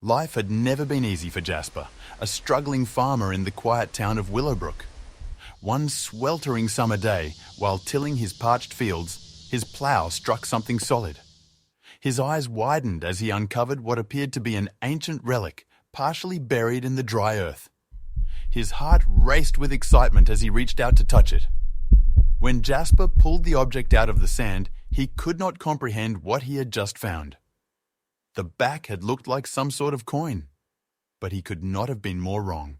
Life had never been easy for Jasper, a struggling farmer in the quiet town of Willowbrook. One sweltering summer day, while tilling his parched fields, his plow struck something solid. His eyes widened as he uncovered what appeared to be an ancient relic, partially buried in the dry earth. His heart raced with excitement as he reached out to touch it. When Jasper pulled the object out of the sand, he could not comprehend what he had just found. The back had looked like some sort of coin, but he could not have been more wrong.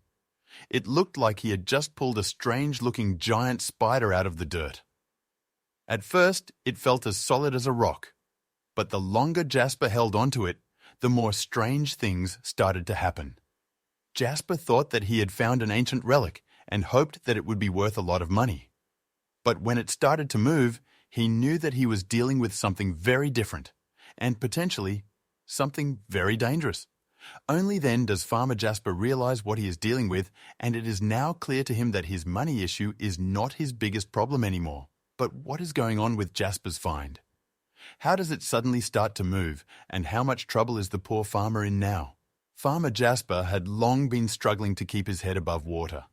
It looked like he had just pulled a strange-looking giant spider out of the dirt. At first, it felt as solid as a rock, but the longer Jasper held onto it, the more strange things started to happen. Jasper thought that he had found an ancient relic and hoped that it would be worth a lot of money. But when it started to move, he knew that he was dealing with something very different, and potentially something very dangerous. Only then does Farmer Jasper realize what he is dealing with, and it is now clear to him that his money issue is not his biggest problem anymore. But what is going on with Jasper's find? How does it suddenly start to move, and how much trouble is the poor farmer in now? Farmer Jasper had long been struggling to keep his head above water.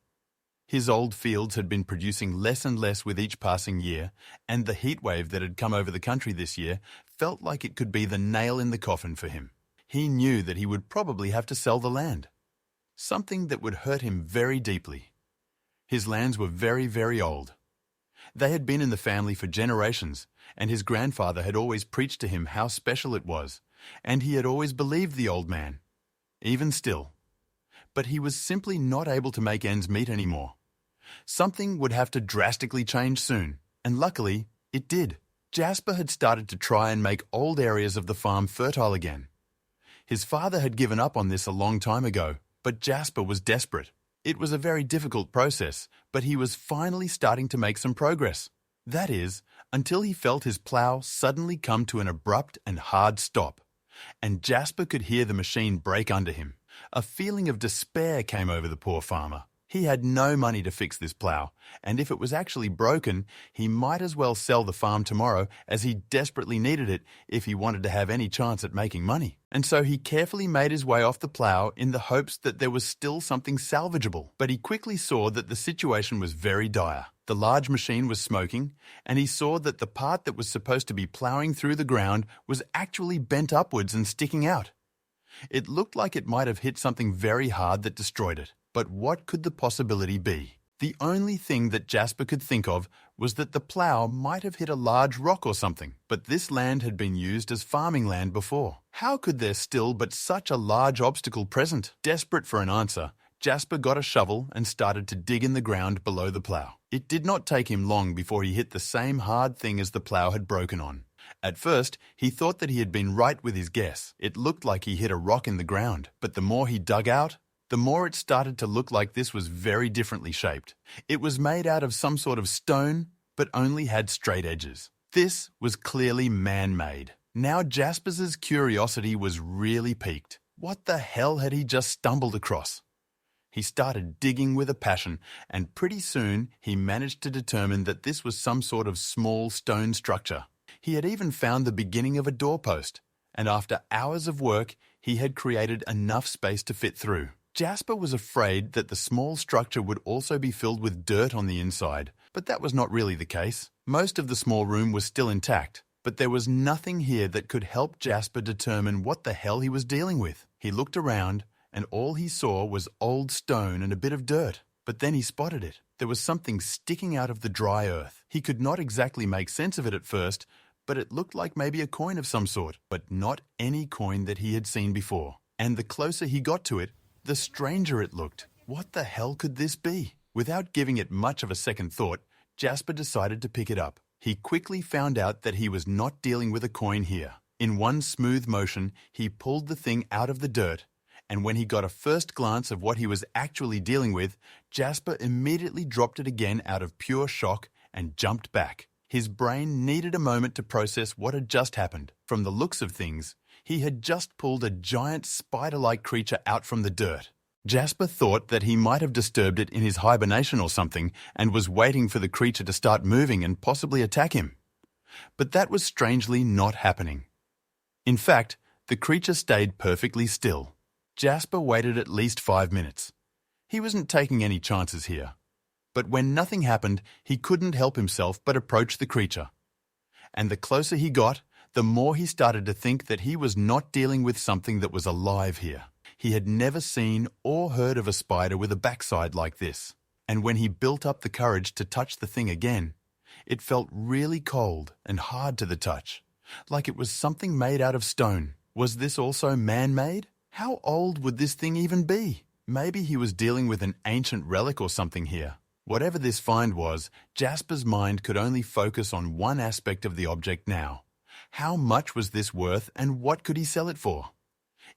His old fields had been producing less and less with each passing year, and the heatwave that had come over the country this year felt like it could be the nail in the coffin for him. He knew that he would probably have to sell the land, something that would hurt him very deeply. His lands were very, very old. They had been in the family for generations, and his grandfather had always preached to him how special it was, and he had always believed the old man, even still. But he was simply not able to make ends meet anymore. Something would have to drastically change soon, and luckily, it did. Jasper had started to try and make old areas of the farm fertile again. His father had given up on this a long time ago, but Jasper was desperate. It was a very difficult process, but he was finally starting to make some progress. That is, until he felt his plow suddenly come to an abrupt and hard stop, and Jasper could hear the machine break under him. A feeling of despair came over the poor farmer. He had no money to fix this plow, and if it was actually broken, he might as well sell the farm tomorrow, as he desperately needed it if he wanted to have any chance at making money. And so he carefully made his way off the plow in the hopes that there was still something salvageable. But he quickly saw that the situation was very dire. The large machine was smoking, and he saw that the part that was supposed to be plowing through the ground was actually bent upwards and sticking out. It looked like it might have hit something very hard that destroyed it. But what could the possibility be? The only thing that Jasper could think of was that the plow might have hit a large rock or something, but this land had been used as farming land before. How could there still but such a large obstacle present? Desperate for an answer, Jasper got a shovel and started to dig in the ground below the plow. It did not take him long before he hit the same hard thing as the plow had broken on. At first, he thought that he had been right with his guess. It looked like he hit a rock in the ground, but the more he dug out, the more it started to look like this was very differently shaped. It was made out of some sort of stone, but only had straight edges. This was clearly man-made. Now Jasper's curiosity was really piqued. What the hell had he just stumbled across? He started digging with a passion, and pretty soon he managed to determine that this was some sort of small stone structure. He had even found the beginning of a doorpost, and after hours of work, he had created enough space to fit through. Jasper was afraid that the small structure would also be filled with dirt on the inside, but that was not really the case. Most of the small room was still intact, but there was nothing here that could help Jasper determine what the hell he was dealing with. He looked around, and all he saw was old stone and a bit of dirt. But then he spotted it. There was something sticking out of the dry earth. He could not exactly make sense of it at first, but it looked like maybe a coin of some sort, but not any coin that he had seen before. And the closer he got to it, the stranger it looked. What the hell could this be? Without giving it much of a second thought, Jasper decided to pick it up. He quickly found out that he was not dealing with a coin here. In one smooth motion, he pulled the thing out of the dirt, and when he got a first glance of what he was actually dealing with, Jasper immediately dropped it again out of pure shock and jumped back. His brain needed a moment to process what had just happened. From the looks of things, he had just pulled a giant spider-like creature out from the dirt. Jasper thought that he might have disturbed it in his hibernation or something and was waiting for the creature to start moving and possibly attack him. But that was strangely not happening. In fact, the creature stayed perfectly still. Jasper waited at least 5 minutes. He wasn't taking any chances here. But when nothing happened, he couldn't help himself but approach the creature. And the closer he got, the more he started to think that he was not dealing with something that was alive here. He had never seen or heard of a spider with a backside like this. And when he built up the courage to touch the thing again, it felt really cold and hard to the touch, like it was something made out of stone. Was this also man-made? How old would this thing even be? Maybe he was dealing with an ancient relic or something here. Whatever this find was, Jasper's mind could only focus on one aspect of the object now. How much was this worth and what could he sell it for?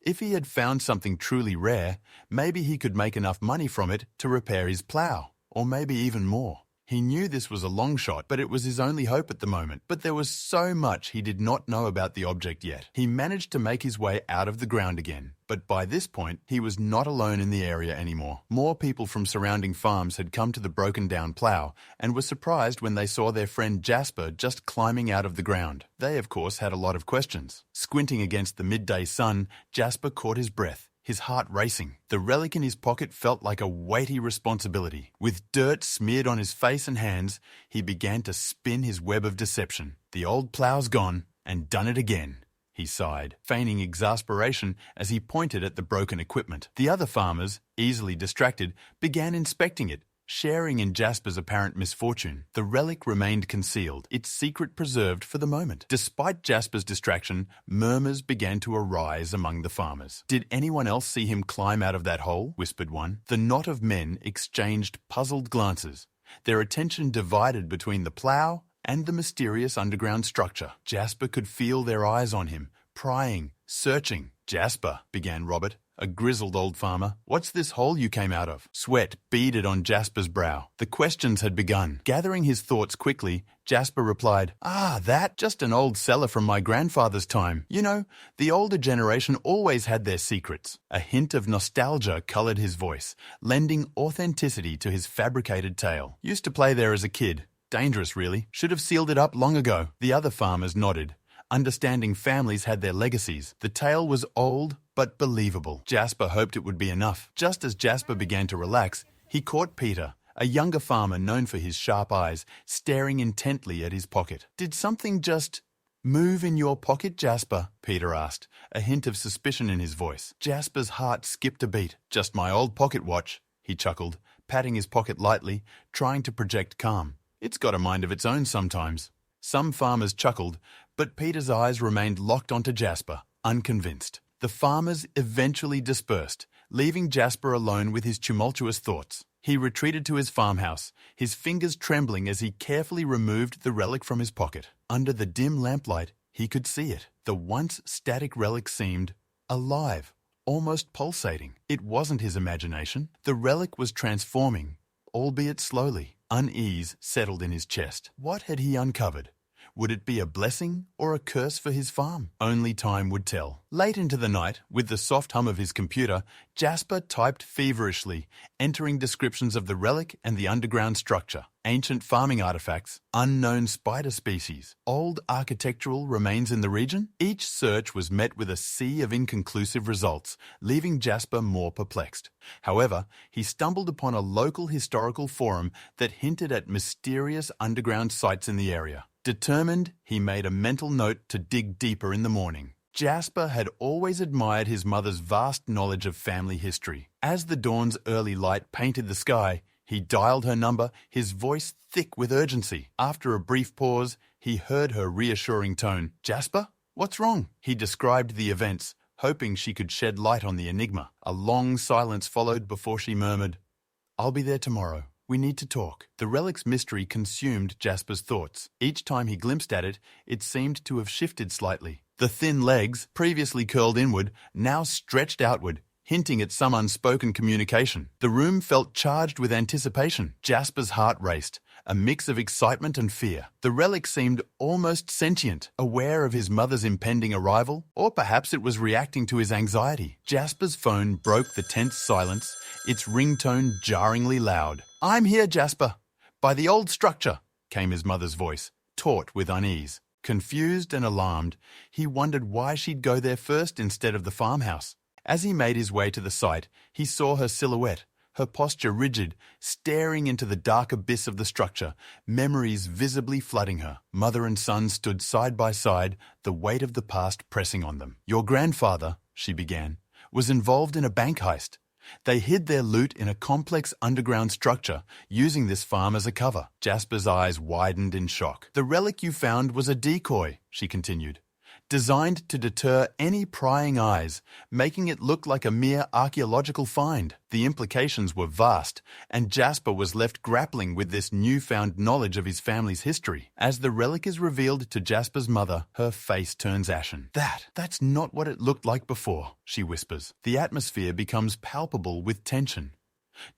If he had found something truly rare, maybe he could make enough money from it to repair his plow, or maybe even more. He knew this was a long shot, but it was his only hope at the moment. But there was so much he did not know about the object yet. He managed to make his way out of the ground again. But by this point, he was not alone in the area anymore. More people from surrounding farms had come to the broken-down plow and were surprised when they saw their friend Jasper just climbing out of the ground. They, of course, had a lot of questions. Squinting against the midday sun, Jasper caught his breath, his heart racing. The relic in his pocket felt like a weighty responsibility. With dirt smeared on his face and hands, he began to spin his web of deception. The old plow's gone, and done it again, he sighed, feigning exasperation as he pointed at the broken equipment. The other farmers, easily distracted, began inspecting it, sharing in Jasper's apparent misfortune. The relic remained concealed, its secret preserved for the moment. Despite Jasper's distraction, murmurs began to arise among the farmers. "Did anyone else see him climb out of that hole?" whispered one. The knot of men exchanged puzzled glances, their attention divided between the plow and the mysterious underground structure. Jasper could feel their eyes on him, prying, searching. "Jasper," began Robert, a grizzled old farmer, "what's this hole you came out of?" Sweat beaded on Jasper's brow. The questions had begun. Gathering his thoughts quickly, Jasper replied, "That? Just an old cellar from my grandfather's time. You know, the older generation always had their secrets." A hint of nostalgia colored his voice, lending authenticity to his fabricated tale. "Used to play there as a kid. Dangerous, really. Should have sealed it up long ago." The other farmers nodded. Understanding families had their legacies. The tale was old, but believable. Jasper hoped it would be enough. Just as Jasper began to relax, he caught Peter, a younger farmer known for his sharp eyes, staring intently at his pocket. "Did something just move in your pocket, Jasper?" Peter asked, a hint of suspicion in his voice. Jasper's heart skipped a beat. "Just my old pocket watch," he chuckled, patting his pocket lightly, trying to project calm. "It's got a mind of its own sometimes." Some farmers chuckled, but Peter's eyes remained locked onto Jasper, unconvinced. The farmers eventually dispersed, leaving Jasper alone with his tumultuous thoughts. He retreated to his farmhouse, his fingers trembling as he carefully removed the relic from his pocket. Under the dim lamplight, he could see it. The once static relic seemed alive, almost pulsating. It wasn't his imagination. The relic was transforming, albeit slowly. Unease settled in his chest. What had he uncovered? Would it be a blessing or a curse for his farm? Only time would tell. Late into the night, with the soft hum of his computer, Jasper typed feverishly, entering descriptions of the relic and the underground structure, ancient farming artifacts, unknown spider species, old architectural remains in the region. Each search was met with a sea of inconclusive results, leaving Jasper more perplexed. However, he stumbled upon a local historical forum that hinted at mysterious underground sites in the area. Determined, he made a mental note to dig deeper in the morning. Jasper had always admired his mother's vast knowledge of family history. As the dawn's early light painted the sky, he dialed her number, his voice thick with urgency. After a brief pause, he heard her reassuring tone. "Jasper, what's wrong?" He described the events, hoping she could shed light on the enigma. A long silence followed before she murmured, "I'll be there tomorrow. We need to talk." The relic's mystery consumed Jasper's thoughts. Each time he glimpsed at it, it seemed to have shifted slightly. The thin legs, previously curled inward, now stretched outward, hinting at some unspoken communication. The room felt charged with anticipation. Jasper's heart raced, a mix of excitement and fear. The relic seemed almost sentient, aware of his mother's impending arrival, or perhaps it was reacting to his anxiety. Jasper's phone broke the tense silence, its ringtone jarringly loud. "I'm here, Jasper. By the old structure," came his mother's voice, taut with unease. Confused and alarmed, he wondered why she'd go there first instead of the farmhouse. As he made his way to the site, he saw her silhouette, her posture rigid, staring into the dark abyss of the structure, memories visibly flooding her. Mother and son stood side by side, the weight of the past pressing on them. "Your grandfather," she began, "was involved in a bank heist. They hid their loot in a complex underground structure, using this farm as a cover." Jasper's eyes widened in shock. "The relic you found was a decoy," she continued, "designed to deter any prying eyes, making it look like a mere archaeological find." The implications were vast, and Jasper was left grappling with this newfound knowledge of his family's history. As the relic is revealed to Jasper's mother, her face turns ashen. That's not what it looked like before," she whispers. The atmosphere becomes palpable with tension.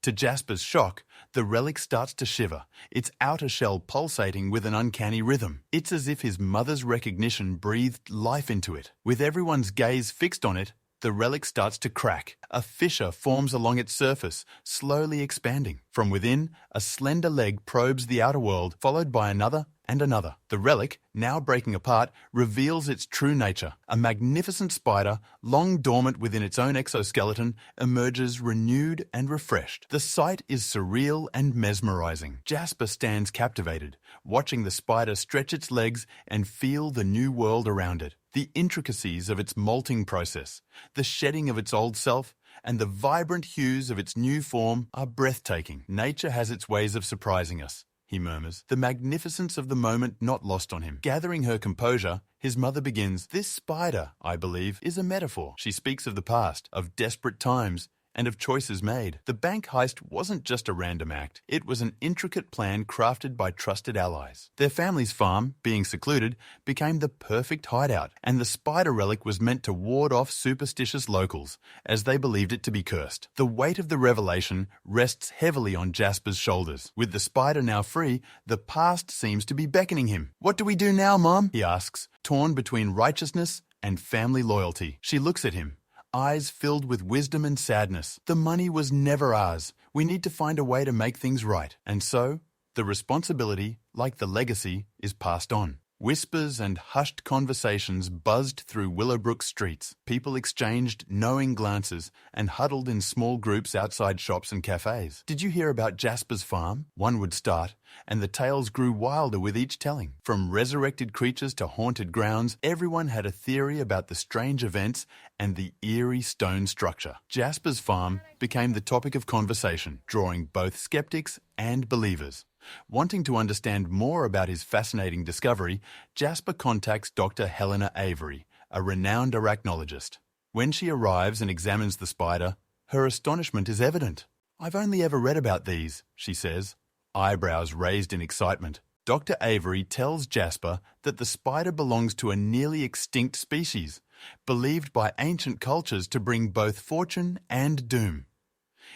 To Jasper's shock, the relic starts to shiver, its outer shell pulsating with an uncanny rhythm. It's as if his mother's recognition breathed life into it. With everyone's gaze fixed on it, the relic starts to crack. A fissure forms along its surface, slowly expanding. From within, a slender leg probes the outer world, followed by another and another. The relic, now breaking apart, reveals its true nature. A magnificent spider, long dormant within its own exoskeleton, emerges renewed and refreshed. The sight is surreal and mesmerizing. Jasper stands captivated, watching the spider stretch its legs and feel the new world around it. The intricacies of its molting process, the shedding of its old self, and the vibrant hues of its new form are breathtaking. "Nature has its ways of surprising us," he murmurs, the magnificence of the moment not lost on him. Gathering her composure, his mother begins, "This spider, I believe, is a metaphor." She speaks of the past, of desperate times, and of choices made. The bank heist wasn't just a random act. It was an intricate plan crafted by trusted allies. Their family's farm, being secluded, became the perfect hideout, and the spider relic was meant to ward off superstitious locals, as they believed it to be cursed. The weight of the revelation rests heavily on Jasper's shoulders. With the spider now free, the past seems to be beckoning him. "What do we do now, Mom?" he asks, torn between righteousness and family loyalty. She looks at him, eyes filled with wisdom and sadness. "The money was never ours. We need to find a way to make things right." And so, the responsibility, like the legacy, is passed on. Whispers and hushed conversations buzzed through Willowbrook streets. People exchanged knowing glances and huddled in small groups outside shops and cafes. "Did you hear about Jasper's farm?" one would start, and the tales grew wilder with each telling. From resurrected creatures to haunted grounds, everyone had a theory about the strange events and the eerie stone structure. Jasper's farm became the topic of conversation, drawing both skeptics and believers. Wanting to understand more about his fascinating discovery, Jasper contacts Dr. Helena Avery, a renowned arachnologist. When she arrives and examines the spider, her astonishment is evident. "I've only ever read about these," she says, eyebrows raised in excitement. Dr. Avery tells Jasper that the spider belongs to a nearly extinct species, believed by ancient cultures to bring both fortune and doom.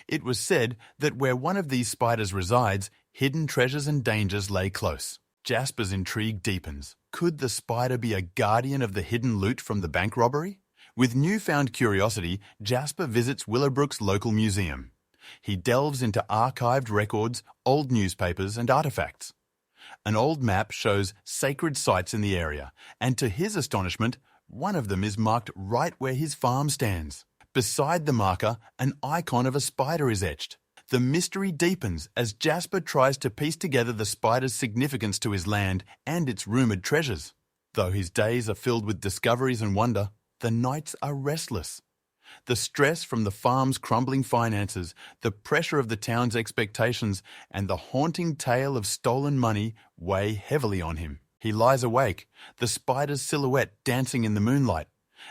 It was said that where one of these spiders resides, hidden treasures and dangers lay close. Jasper's intrigue deepens. Could the spider be a guardian of the hidden loot from the bank robbery? With newfound curiosity, Jasper visits Willowbrook's local museum. He delves into archived records, old newspapers, and artifacts. An old map shows sacred sites in the area, and to his astonishment, one of them is marked right where his farm stands. Beside the marker, an icon of a spider is etched. The mystery deepens as Jasper tries to piece together the spider's significance to his land and its rumoured treasures. Though his days are filled with discoveries and wonder, the nights are restless. The stress from the farm's crumbling finances, the pressure of the town's expectations, and the haunting tale of stolen money weigh heavily on him. He lies awake, the spider's silhouette dancing in the moonlight,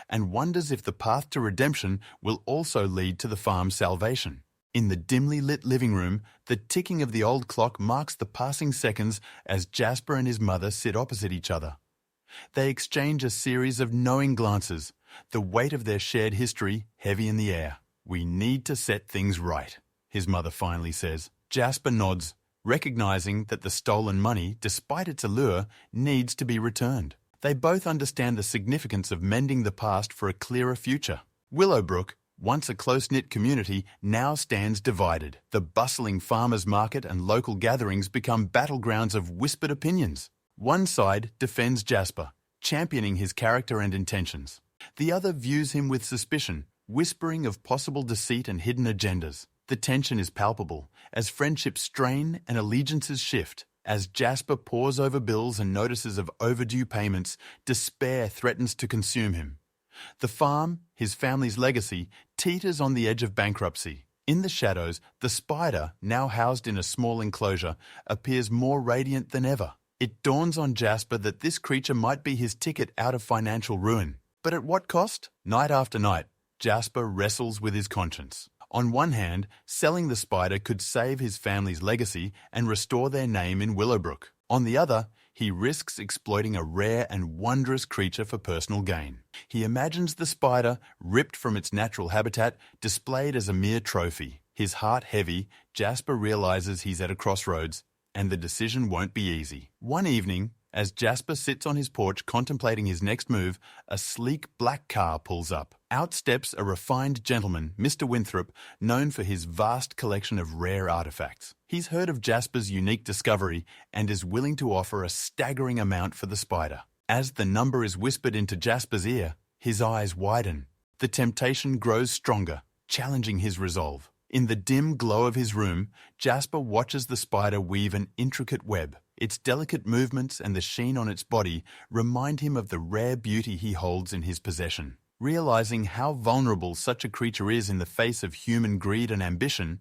and wonders if the path to redemption will also lead to the farm's salvation. In the dimly lit living room, the ticking of the old clock marks the passing seconds as Jasper and his mother sit opposite each other. They exchange a series of knowing glances, the weight of their shared history heavy in the air. "We need to set things right," his mother finally says. Jasper nods, recognizing that the stolen money, despite its allure, needs to be returned. They both understand the significance of mending the past for a clearer future. Willowbrook, once a close-knit community, now stands divided. The bustling farmers' market and local gatherings become battlegrounds of whispered opinions. One side defends Jasper, championing his character and intentions. The other views him with suspicion, whispering of possible deceit and hidden agendas. The tension is palpable as friendships strain and allegiances shift. As Jasper pores over bills and notices of overdue payments, despair threatens to consume him. The farm, his family's legacy, teeters on the edge of bankruptcy. In the shadows, the spider, now housed in a small enclosure, appears more radiant than ever. It dawns on Jasper that this creature might be his ticket out of financial ruin. But at what cost? Night after night, Jasper wrestles with his conscience. On one hand, selling the spider could save his family's legacy and restore their name in Willowbrook. On the other, he risks exploiting a rare and wondrous creature for personal gain. He imagines the spider, ripped from its natural habitat, displayed as a mere trophy. His heart heavy, Jasper realizes he's at a crossroads, and the decision won't be easy. One evening, as Jasper sits on his porch contemplating his next move, a sleek black car pulls up. Out steps a refined gentleman, Mr. Winthrop, known for his vast collection of rare artifacts. He's heard of Jasper's unique discovery and is willing to offer a staggering amount for the spider. As the number is whispered into Jasper's ear, his eyes widen. The temptation grows stronger, challenging his resolve. In the dim glow of his room, Jasper watches the spider weave an intricate web. Its delicate movements and the sheen on its body remind him of the rare beauty he holds in his possession. Realizing how vulnerable such a creature is in the face of human greed and ambition,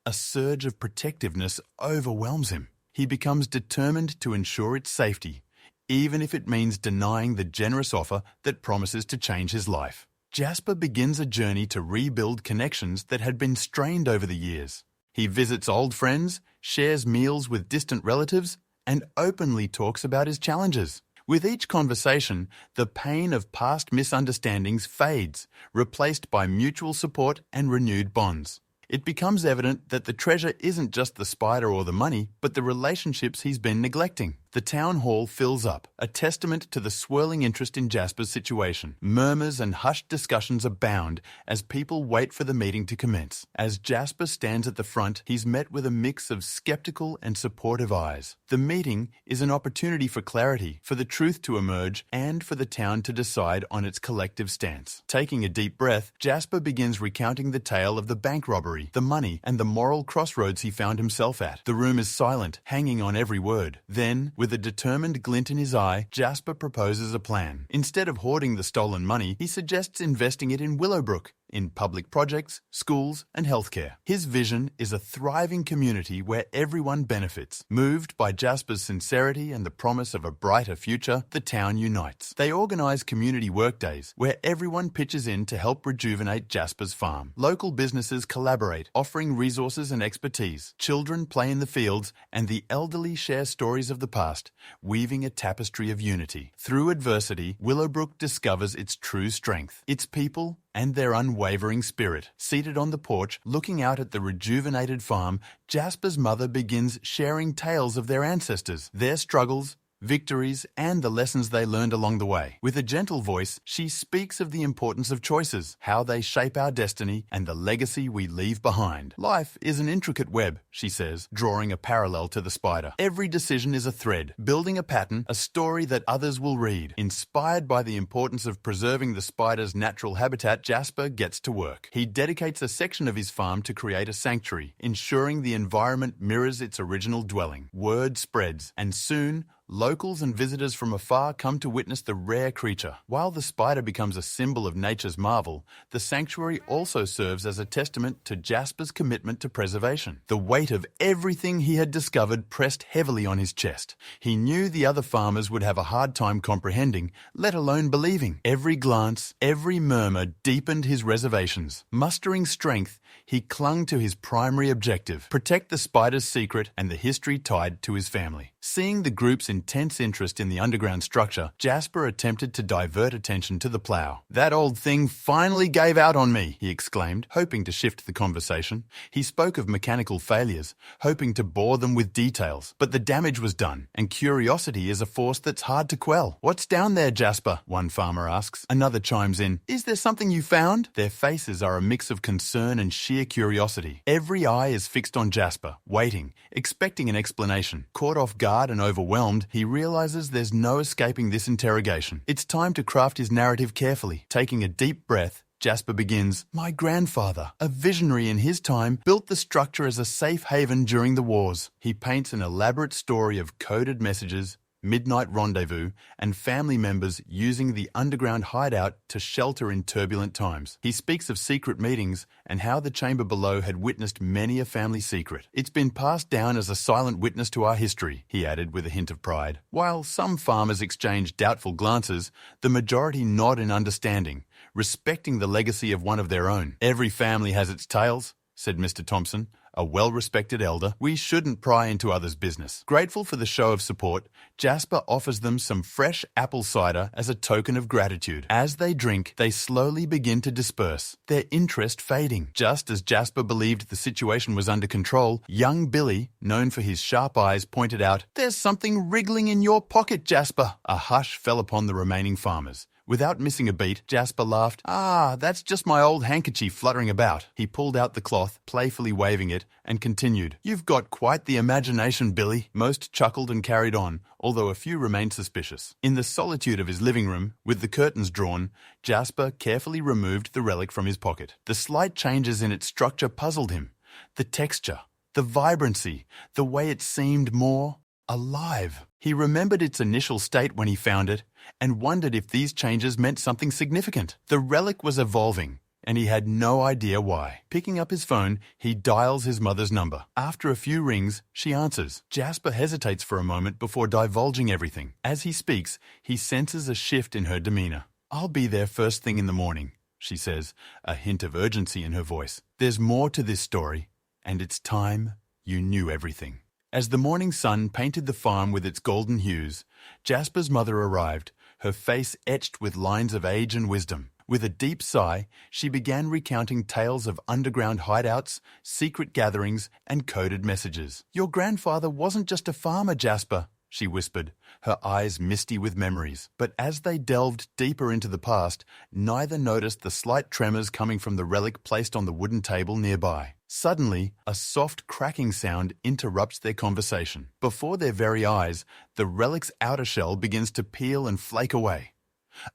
a surge of protectiveness overwhelms him. He becomes determined to ensure its safety, even if it means denying the generous offer that promises to change his life. Jasper begins a journey to rebuild connections that had been strained over the years. He visits old friends, shares meals with distant relatives, and openly talks about his challenges. With each conversation, the pain of past misunderstandings fades, replaced by mutual support and renewed bonds. It becomes evident that the treasure isn't just the spider or the money, but the relationships he's been neglecting. The town hall fills up, a testament to the swirling interest in Jasper's situation. Murmurs and hushed discussions abound as people wait for the meeting to commence. As Jasper stands at the front, he's met with a mix of skeptical and supportive eyes. The meeting is an opportunity for clarity, for the truth to emerge, and for the town to decide on its collective stance. Taking a deep breath, Jasper begins recounting the tale of the bank robbery, the money, and the moral crossroads he found himself at. The room is silent, hanging on every word. Then, with a determined glint in his eye, Jasper proposes a plan. Instead of hoarding the stolen money, he suggests investing it in Willowbrook, in public projects, schools, and healthcare. His vision is a thriving community where everyone benefits. Moved by Jasper's sincerity and the promise of a brighter future, the town unites. They organize community workdays where everyone pitches in to help rejuvenate Jasper's farm. Local businesses collaborate, offering resources and expertise. Children play in the fields, and the elderly share stories of the past, weaving a tapestry of unity. Through adversity, Willowbrook discovers its true strength, its people, and their unwavering spirit. Seated on the porch, looking out at the rejuvenated farm, Jasper's mother begins sharing tales of their ancestors, their struggles, victories, and the lessons they learned along the way. With a gentle voice, she speaks of the importance of choices, how they shape our destiny, and the legacy we leave behind. Life is an intricate web, she says, drawing a parallel to the spider. Every decision is a thread, building a pattern, a story that others will read. Inspired by the importance of preserving the spider's natural habitat, Jasper gets to work. He dedicates a section of his farm to create a sanctuary, ensuring the environment mirrors its original dwelling. Word spreads, and soon, locals and visitors from afar come to witness the rare creature. While the spider becomes a symbol of nature's marvel, the sanctuary also serves as a testament to Jasper's commitment to preservation. The weight of everything he had discovered pressed heavily on his chest. He knew the other farmers would have a hard time comprehending, let alone believing. Every glance, every murmur deepened his reservations. Mustering strength, he clung to his primary objective: protect the spider's secret and the history tied to his family. Seeing the group's intense interest in the underground structure, Jasper attempted to divert attention to the plow. "That old thing finally gave out on me," he exclaimed, hoping to shift the conversation. He spoke of mechanical failures, hoping to bore them with details. But the damage was done, and curiosity is a force that's hard to quell. "What's down there, Jasper?" one farmer asks. Another chimes in, "Is there something you found?" Their faces are a mix of concern and sheer curiosity. Every eye is fixed on Jasper, waiting, expecting an explanation. Caught off guard and overwhelmed, he realizes there's no escaping this interrogation. It's time to craft his narrative carefully. Taking a deep breath, Jasper begins, "My grandfather, a visionary in his time, built the structure as a safe haven during the wars." He paints an elaborate story of coded messages, midnight rendezvous, and family members using the underground hideout to shelter in turbulent times. He speaks of secret meetings and how the chamber below had witnessed many a family secret. "It's been passed down as a silent witness to our history," he added with a hint of pride. While some farmers exchange doubtful glances, the majority nod in understanding, respecting the legacy of one of their own. "Every family has its tales," said Mr. Thompson, a well-respected elder. "We shouldn't pry into others' business." Grateful for the show of support, Jasper offers them some fresh apple cider as a token of gratitude. As they drink, they slowly begin to disperse, their interest fading. Just as Jasper believed the situation was under control, young Billy, known for his sharp eyes, pointed out, "There's something wriggling in your pocket, Jasper." A hush fell upon the remaining farmers. Without missing a beat, Jasper laughed. "Ah, that's just my old handkerchief fluttering about." He pulled out the cloth, playfully waving it, and continued, "You've got quite the imagination, Billy." Most chuckled and carried on, although a few remained suspicious. In the solitude of his living room, with the curtains drawn, Jasper carefully removed the relic from his pocket. The slight changes in its structure puzzled him. The texture, the vibrancy, the way it seemed more alive. He remembered its initial state when he found it, and wondered if these changes meant something significant. The relic was evolving, and he had no idea why. Picking up his phone, he dials his mother's number. After a few rings, she answers. Jasper hesitates for a moment before divulging everything. As he speaks, he senses a shift in her demeanor. "I'll be there first thing in the morning," she says, a hint of urgency in her voice. "There's more to this story, and it's time you knew everything." As the morning sun painted the farm with its golden hues, Jasper's mother arrived, her face etched with lines of age and wisdom. With a deep sigh, she began recounting tales of underground hideouts, secret gatherings, and coded messages. "Your grandfather wasn't just a farmer, Jasper," she whispered, her eyes misty with memories. But as they delved deeper into the past, neither noticed the slight tremors coming from the relic placed on the wooden table nearby. Suddenly, a soft cracking sound interrupts their conversation. Before their very eyes, the relic's outer shell begins to peel and flake away.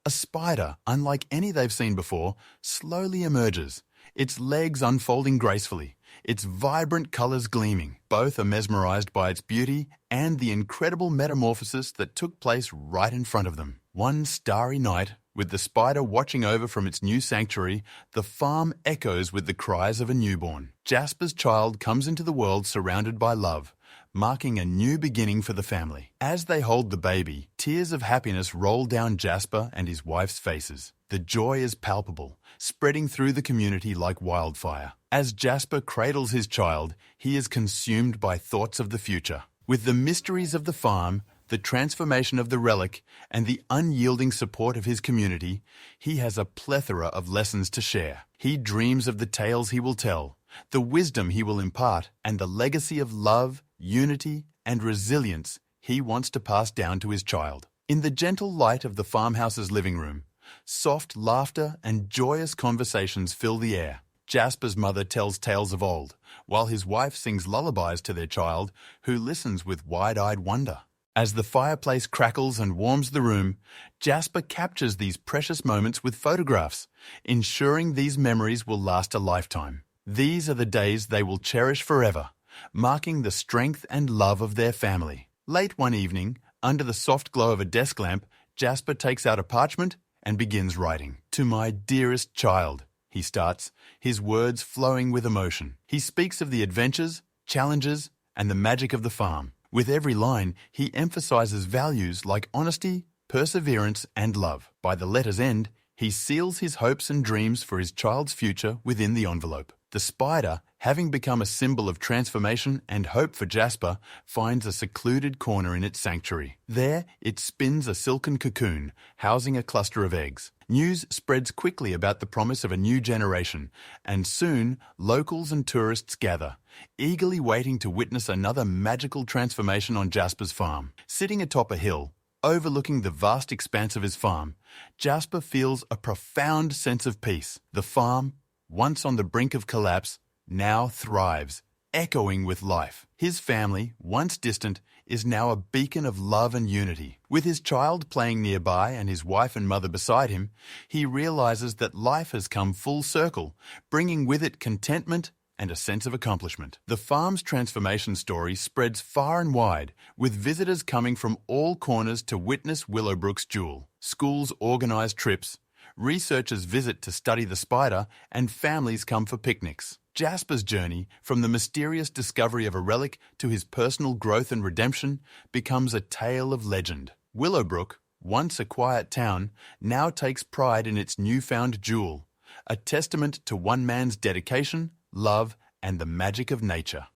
A spider, unlike any they've seen before, slowly emerges, its legs unfolding gracefully, its vibrant colors gleaming. Both are mesmerized by its beauty and the incredible metamorphosis that took place right in front of them. One starry night, with the spider watching over from its new sanctuary, the farm echoes with the cries of a newborn. Jasper's child comes into the world surrounded by love, marking a new beginning for the family. As they hold the baby, tears of happiness roll down Jasper and his wife's faces. The joy is palpable, spreading through the community like wildfire. As Jasper cradles his child, he is consumed by thoughts of the future. With the mysteries of the farm, the transformation of the relic, and the unyielding support of his community, he has a plethora of lessons to share. He dreams of the tales he will tell, the wisdom he will impart, and the legacy of love, unity, and resilience he wants to pass down to his child. In the gentle light of the farmhouse's living room, soft laughter and joyous conversations fill the air. Jasper's mother tells tales of old, while his wife sings lullabies to their child, who listens with wide-eyed wonder. As the fireplace crackles and warms the room, Jasper captures these precious moments with photographs, ensuring these memories will last a lifetime. These are the days they will cherish forever, marking the strength and love of their family. Late one evening, under the soft glow of a desk lamp, Jasper takes out a parchment and begins writing. "To my dearest child," he starts, his words flowing with emotion. He speaks of the adventures, challenges, and the magic of the farm. With every line, he emphasizes values like honesty, perseverance, and love. By the letter's end, he seals his hopes and dreams for his child's future within the envelope. The spider, having become a symbol of transformation and hope for Jasper, finds a secluded corner in its sanctuary. There, it spins a silken cocoon, housing a cluster of eggs. News spreads quickly about the promise of a new generation, and soon locals and tourists gather, eagerly waiting to witness another magical transformation on Jasper's farm. Sitting atop a hill, overlooking the vast expanse of his farm, Jasper feels a profound sense of peace. The farm, once on the brink of collapse, now thrives, echoing with life. His family, once distant, is now a beacon of love and unity. With his child playing nearby and his wife and mother beside him, he realizes that life has come full circle, bringing with it contentment and a sense of accomplishment. The farm's transformation story spreads far and wide, with visitors coming from all corners to witness Willowbrook's jewel. Schools organize trips, researchers visit to study the spider, and families come for picnics. Jasper's journey, from the mysterious discovery of a relic to his personal growth and redemption, becomes a tale of legend. Willowbrook, once a quiet town, now takes pride in its newfound jewel, a testament to one man's dedication, love, and the magic of nature.